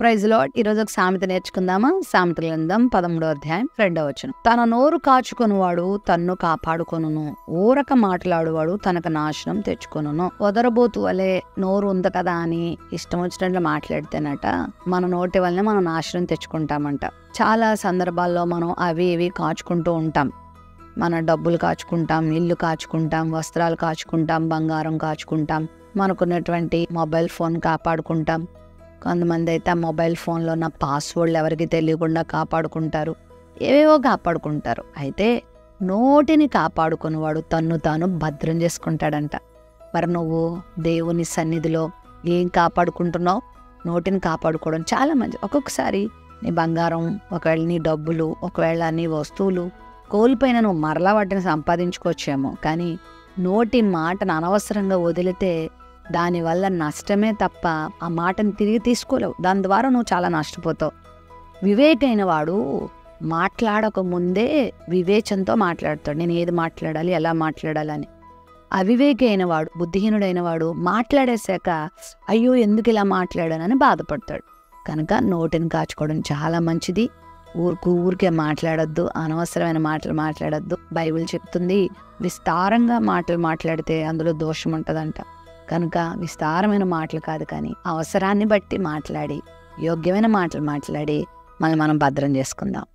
Praise lord. ఈరోజు ఒక సామెత నేర్చుకుందామా? సామెతల గ్రంథం 13వ అధ్యాయం 2వ వచనం. తన నోరు కాచుకొనువాడు తన్ను కాపాడుకొనును, ఊరక మాట్లాడువాడు తనకు నాశనం తెచ్చుకొనును. వదరబోతు వలె నోరు ఉంది కదా అని ఇష్టం వచ్చినట్లు మాట్లాడితేనట మన నోటి వల్లనే మనం నాశనం తెచ్చుకుంటామంట. చాలా సందర్భాల్లో మనం అవి ఇవి కాచుకుంటూ ఉంటాం. మన డబ్బులు కాచుకుంటాం, ఇల్లు కాచుకుంటాం, వస్త్రాలు కాచుకుంటాం, బంగారం కాచుకుంటాం, మనకున్నటువంటి మొబైల్ ఫోన్ కాపాడుకుంటాం. కొంతమంది అయితే ఆ మొబైల్ ఫోన్లో ఉన్న పాస్వర్డ్లు ఎవరికి తెలియకుండా కాపాడుకుంటారు, ఏవేవో కాపాడుకుంటారు. అయితే నోటిని కాపాడుకునేవాడు తన్ను తాను భద్రం చేసుకుంటాడంట. మరి నువ్వు దేవుని సన్నిధిలో ఏం కాపాడుకుంటున్నావు? నోటిని కాపాడుకోవడం చాలా మంచిది. ఒక్కొక్కసారి నీ బంగారం, ఒకవేళ నీ డబ్బులు, ఒకవేళ నీ వస్తువులు కోల్పోయిన నువ్వు మరలా వాటిని సంపాదించుకోవచ్చేమో, కానీ నోటి మాటను అనవసరంగా వదిలితే దానివల్ల నష్టమే తప్ప ఆ మాటను తిరిగి తీసుకోలేవు. దాని ద్వారా నువ్వు చాలా నష్టపోతావు. వివేకైన వాడు మాట్లాడక ముందే వివేచనతో మాట్లాడతాడు. నేను ఏది మాట్లాడాలి, ఎలా మాట్లాడాలి అని. అవివేకైన వాడు, బుద్ధిహీనుడైన వాడు మాట్లాడేశాక అయ్యో ఎందుకు ఇలా మాట్లాడానని బాధపడతాడు. కనుక నోటిని కాచుకోవడం చాలా మంచిది. ఊరికే మాట్లాడొద్దు, అనవసరమైన మాటలు మాట్లాడొద్దు. బైబిల్ చెప్తుంది విస్తారంగా మాటలు మాట్లాడితే అందులో దోషం ఉంటుందంట. కనుక విస్తారమైన మాటలు కాదు, కానీ అవసరాన్ని బట్టి మాట్లాడి, యోగ్యమైన మాటలు మాట్లాడి మనం భద్రం చేసుకుందాం.